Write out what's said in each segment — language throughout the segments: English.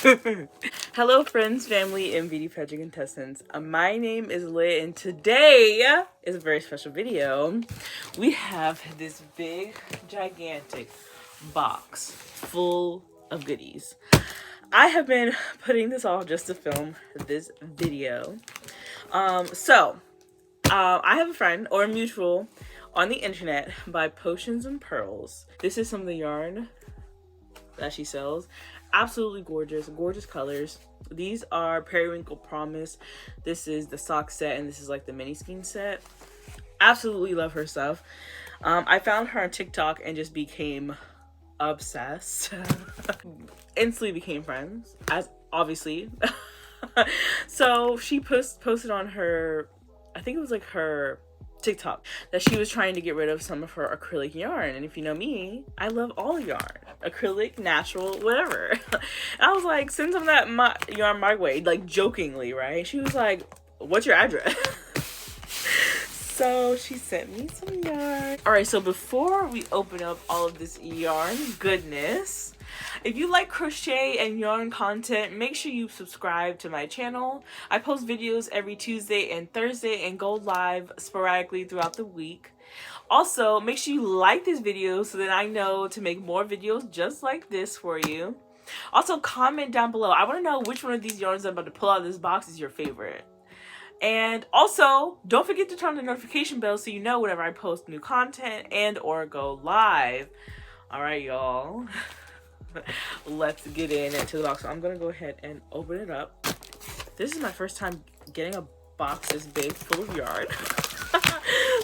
Hello friends, family, and beauty pageant contestants. My name is Leah and today is a very special video. We have this big, gigantic box full of goodies. I have been putting this all just to film this video. I have a friend or a mutual on the internet by Potions and Pearls. This is some of the yarn that she sells. Absolutely gorgeous colors. These are Periwinkle Promise. This is the sock set, and this is like the mini skein set. Absolutely love her stuff. I found her on TikTok and just became obsessed. Instantly became friends, as obviously. So she posted on her, I think it was like her TikTok, that she was trying to get rid of some of her acrylic yarn. And if you know me, I love all yarn, acrylic, natural, whatever. And I was like, send some of that yarn my way, like jokingly, right? She was like, what's your address? So she sent me some yarn. All right, so before we open up all of this yarn goodness, if you like crochet and yarn content, make sure you subscribe to my channel. I post videos every Tuesday and Thursday and go live sporadically throughout the week. Also, make sure you like this video so that I know to make more videos just like this for you. Also, comment down below. I want to know which one of these yarns I'm about to pull out of this box is your favorite. And also, don't forget to turn on the notification bell so you know whenever I post new content and or go live. All right, y'all. Let's get into the box. So I'm gonna go ahead and open it up. This is my first time getting a box this big full of yarn.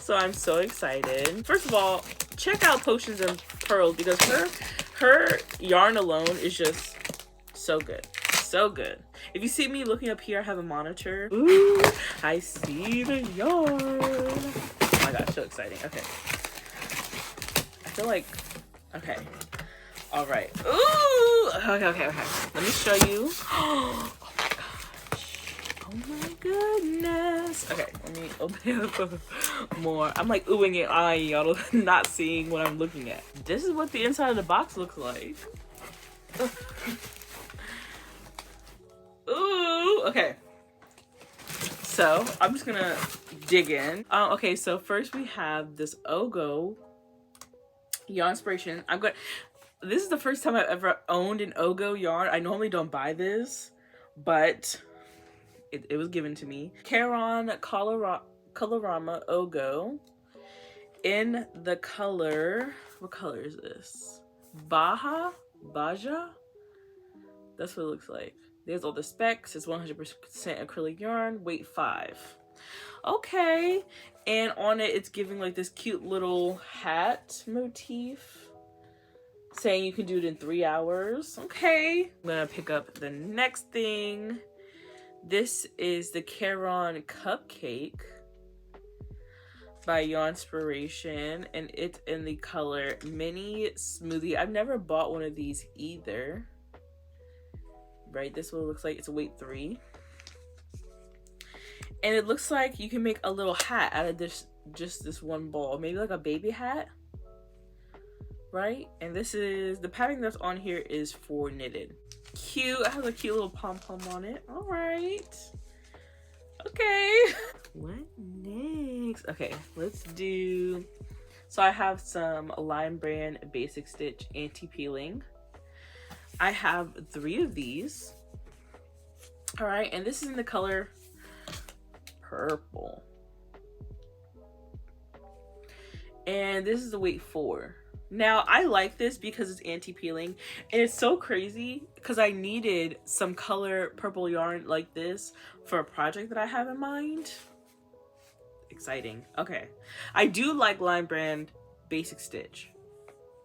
So I'm so excited. First of all, check out Potions and Pearls because her yarn alone is just so good. So good. If you see me looking up here, I have a monitor. Ooh, I see the yarn. Oh my gosh, so exciting. Okay. I feel like, okay. All right. Ooh. Okay. Let me show you. Oh my gosh. Oh my goodness. Okay, let me open it up more. I'm like oohing it, eyeing y'all, not seeing what I'm looking at. This is what the inside of the box looks like. Ooh. Okay. So I'm just gonna dig in. Okay. So first we have this Ogo yarn inspiration. This is the first time I've ever owned an Ogo yarn. I normally don't buy this, but it was given to me. Caron Colorama Ogo in the color, what color is this? Baja? That's what it looks like. There's all the specs. It's 100% acrylic yarn, weight 5. Okay, and on it, it's giving like this cute little hat motif, saying you can do it in 3 hours. Okay. I'm gonna pick up the next thing. This is the Caron Cupcake by Yarnspiration, and it's in the color Mini Smoothie. I've never bought one of these either. Right, this is what it looks like. It's weight 3. And it looks like you can make a little hat out of just this one ball. Maybe like a baby hat. Right? And this is, the pattern that's on here is for knitted. Cute. It has a cute little pom-pom on it. All right. Okay. What next? Okay, let's do, so I have some Lime Brand Basic Stitch Anti-Peeling. I have 3 of these. All right, and this is in the color purple. And this is the weight 4. Now, I like this because it's anti-peeling, and it's so crazy because I needed some color purple yarn like this for a project that I have in mind. Exciting. Okay. I do like Lime Brand Basic Stitch.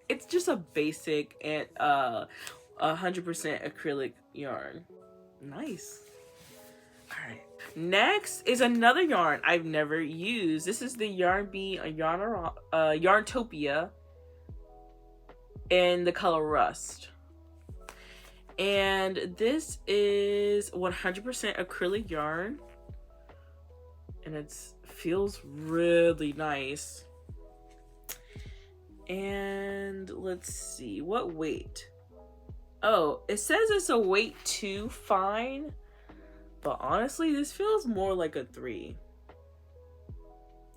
It's just a basic and 100% acrylic yarn. Nice. All right. Next is another yarn I've never used. This is the Yarn Bee Yarntopia in the color Rust. And this is 100% acrylic yarn. And it feels really nice. And let's see, what weight? Oh, it says it's a weight 2 fine, but honestly, this feels more like a 3.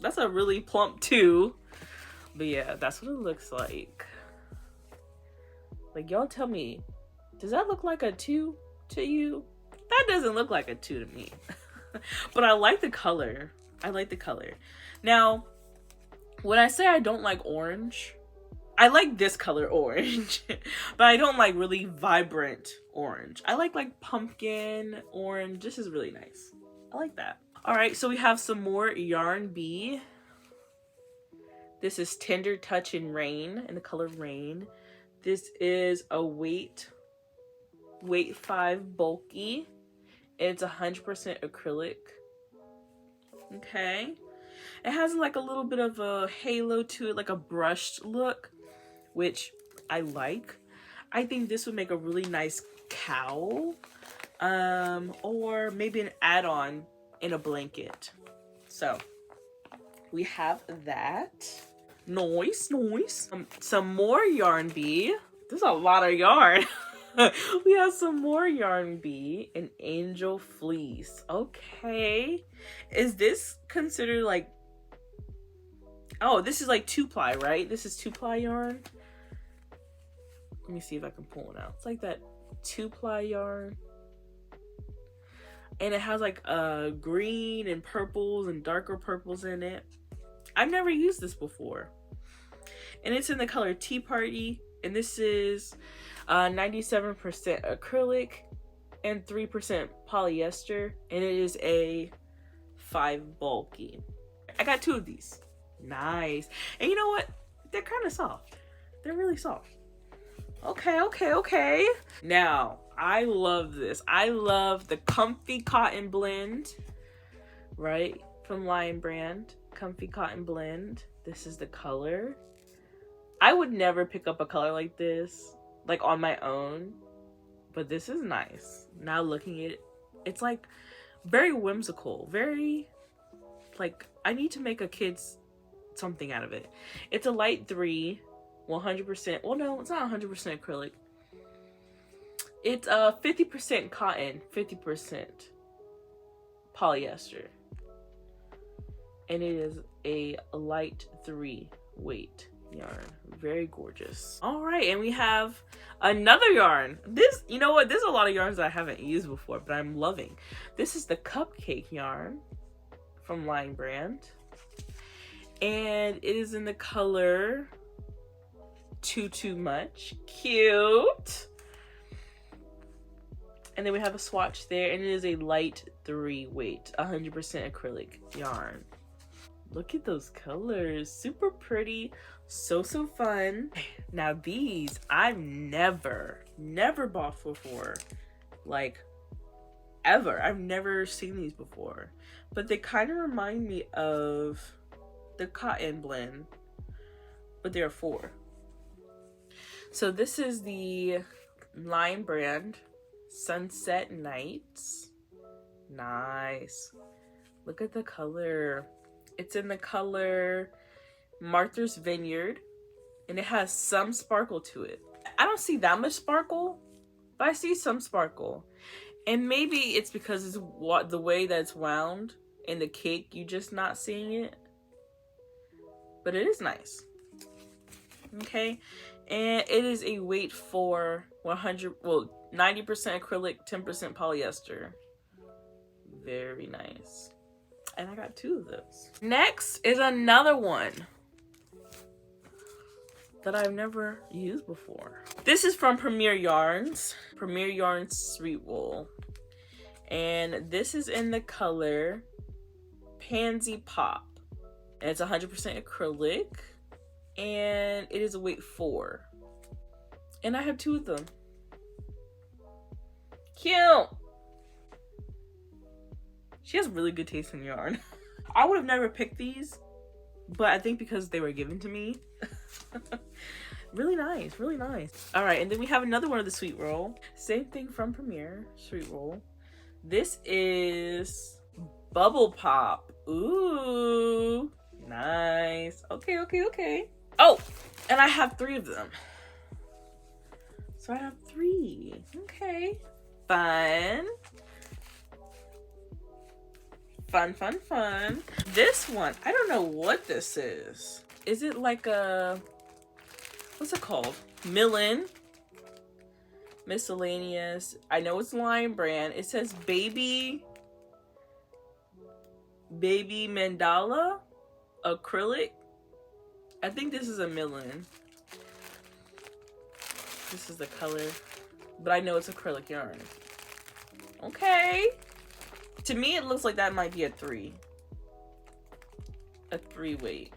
That's a really plump 2. But yeah, that's what it looks like. Like, y'all tell me, does that look like a 2 to you? That doesn't look like a 2 to me. But I like the color. I like the color. Now, when I say I don't like orange, I like this color orange. But I don't like really vibrant orange. I like pumpkin orange. This is really nice. I like that. Alright, so we have some more Yarn Bee. This is Tender Touch in Rain, in the color Rain. This is a weight 5 bulky. It's 100% acrylic. Okay. It has like a little bit of a halo to it, like a brushed look, which I like. I think this would make a really nice cowl, or maybe an add-on in a blanket. So we have that. Nice. Some more Yarn Bee. There's a lot of yarn. We have some more Yarn Bee and Angel Fleece. Okay. Is this considered like... Oh, this is like 2-ply, right? This is 2-ply yarn. Let me see if I can pull it out. It's like that 2-ply yarn. And it has like green and purples and darker purples in it. I've never used this before. And it's in the color Tea Party. And this is 97% acrylic and 3% polyester. And it is a 5 bulky. I got 2 of these. Nice. And you know what? They're kind of soft. They're really soft. Okay. Now, I love this. I love the Comfy Cotton Blend, right? From Lion Brand. Comfy Cotton Blend. This is the color. I would never pick up a color like this, like on my own, but this is nice. Now looking at it, it's like very whimsical, very like, I need to make a kid's something out of it. It's a light 3, 100%. Well, no, it's not 100% acrylic. It's 50% cotton, 50% polyester. And it is a light 3 weight yarn. Very gorgeous. All right, and we have another yarn. This, you know what? There's a lot of yarns that I haven't used before, but I'm loving. This is the Cupcake yarn from Lion Brand. And it is in the color Too Much. Cute. And then we have a swatch there, and it is a light 3 weight, 100% acrylic yarn. Look at those colors. Super pretty. So fun. Now these, I've never bought before. Like, ever. I've never seen these before. But they kind of remind me of the Cotton Blend. But there are 4. So this is the Lion Brand Sunset Nights. Nice. Look at the color. It's in the color Martha's Vineyard, and it has some sparkle to it. I don't see that much sparkle, but I see some sparkle. And maybe it's because it's the way that it's wound in the cake, you just not seeing it. But it is nice. Okay, and it is a weight for 90% acrylic, 10% polyester. Very nice. And I got 2 of those. Next is another one that I've never used before. This is from Premier Yarns. Premier Yarns Sweet Wool. And this is in the color Pansy Pop. And it's 100% acrylic. And it is a weight 4. And I have 2 of them. Cute! She has really good taste in yarn. I would have never picked these, but I think because they were given to me. Really nice, really nice. All right, and then we have another one of the Sweet Roll. Same thing from Premier, Sweet Roll. This is Bubble Pop. Ooh, nice. Okay. Oh, and I have 3 of them. So I have 3. Okay. Fun. Fun. This one, I don't know what this is. Is it like a, what's it called? Millen. Miscellaneous. I know it's Lion brand. It says Baby Mandala acrylic. I think this is a Millen. This is the color, but I know it's acrylic yarn. Okay. To me, it looks like that might be a 3. A 3 weight.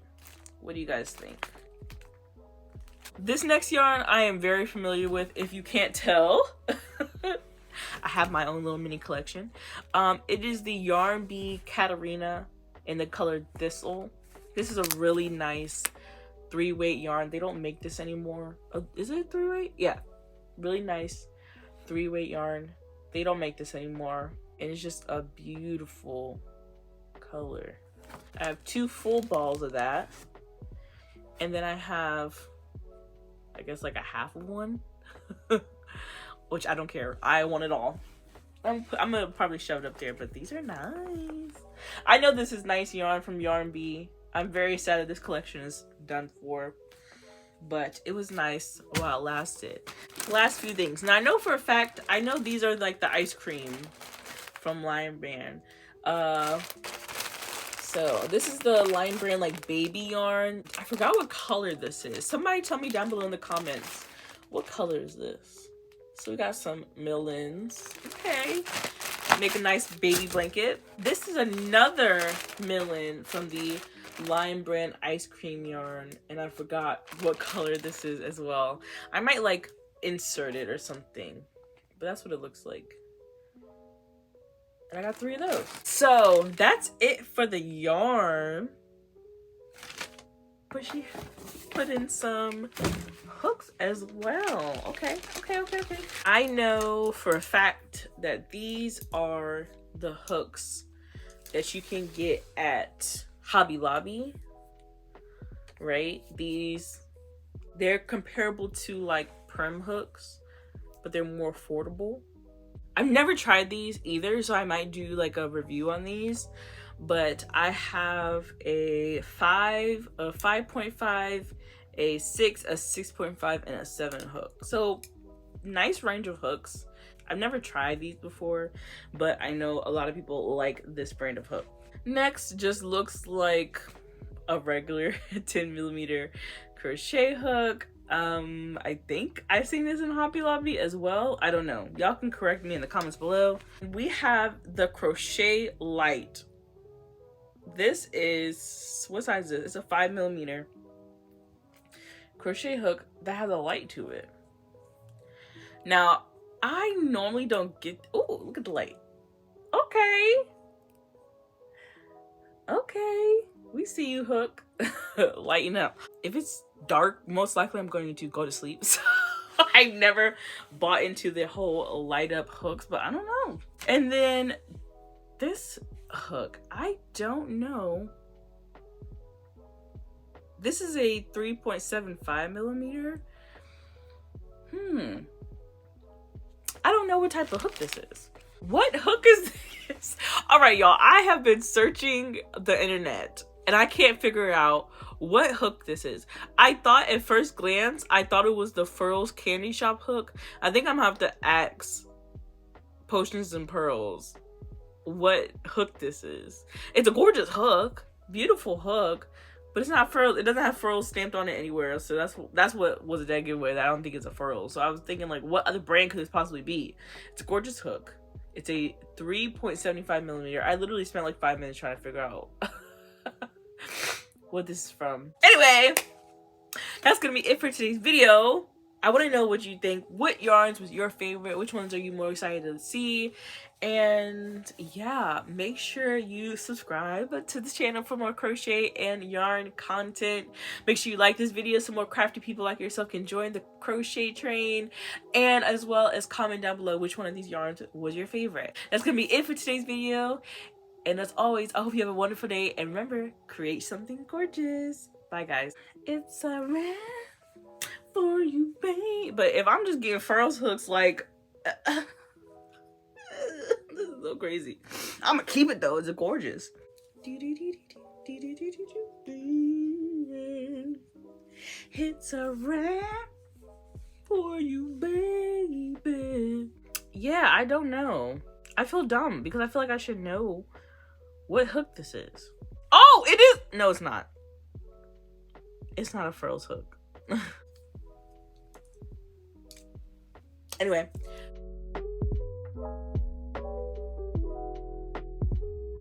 What do you guys think? This next yarn I am very familiar with, if you can't tell. I have my own little mini collection. It is the Yarn Bee Katarina in the color Thistle. This is a really nice 3 weight yarn. They don't make this anymore. Is it 3 weight? Yeah. Really nice 3 weight yarn. They don't make this anymore. And it's just a beautiful color. I have 2 full balls of that. And then I have, I guess, like a half of one. Which I don't care. I want it all. I'm gonna probably shove it up there, but these are nice. I know this is nice yarn from Yarn Bee. I'm very sad that this collection is done for. But it was nice while it lasted. Last few things. Now I know for a fact, I know these are like the ice cream from Lion Brand. So this is the Lion Brand like baby yarn. I forgot what color this is. Somebody tell me down below in the comments. What color is this? So we got some Millens. Okay. Make a nice baby blanket. This is another Millen from the Lion Brand ice cream yarn. And I forgot what color this is as well. I might like insert it or something. But that's what it looks like. And I got 3 of those. So that's it for the yarn. But she put in some hooks as well. Okay. I know for a fact that these are the hooks that you can get at Hobby Lobby, right? They're comparable to like perm hooks, but they're more affordable. I've never tried these either, so I might do like a review on these. But I have a 5, a 5.5, a 6, a 6.5, and a 7 hook. So nice range of hooks. I've never tried these before, but I know a lot of people like this brand of hook. Next just looks like a regular 10mm crochet hook. I think I've seen this in Hobby Lobby as well. I don't know. Y'all can correct me in the comments below. We have the Crochet Light. This is, what size is this? It's a 5mm crochet hook that has a light to it. Now, I normally don't get, oh, look at the light. Okay. We see you, hook. Lighten up. If it's dark, most likely I'm going to go to sleep. So I've never bought into the whole light up hooks, but I don't know. And then this hook, I don't know. This is a 3.75mm. I don't know what type of hook this is. What hook is this? All right, y'all, I have been searching the internet and I can't figure out what hook this is. I thought at first glance, I thought it was the Furls Candy Shop hook. I think I'm gonna have to ask Potions and Pearls what hook this is. It's a gorgeous hook, beautiful hook, but it's not furls. It doesn't have furls stamped on it anywhere. So that's what was a dead giveaway. That I don't think it's a furl. So I was thinking like, what other brand could this possibly be? It's a gorgeous hook. It's a 3.75mm. I literally spent like 5 minutes trying to figure out what this is from. Anyway, that's gonna be it for today's video. I want to know what you think. What yarns was your favorite? Which ones are you more excited to see? And yeah, make sure you subscribe to this channel for more crochet and yarn content. Make sure you like this video so more crafty people like yourself can join the crochet train, and as well as comment down below which one of these yarns was your favorite. That's gonna be it for today's video, and as always, I hope you have a wonderful day, and remember, create something gorgeous. Bye guys. It's a wrap for you, babe. But if I'm just getting furls hooks, like, this is so crazy. I'm gonna keep it though. It's gorgeous. It's a wrap for you, baby. Yeah, I don't know. I feel dumb because I feel like I should know what hook this is. Oh, it is. No, it's not. It's not a furls hook. Anyway,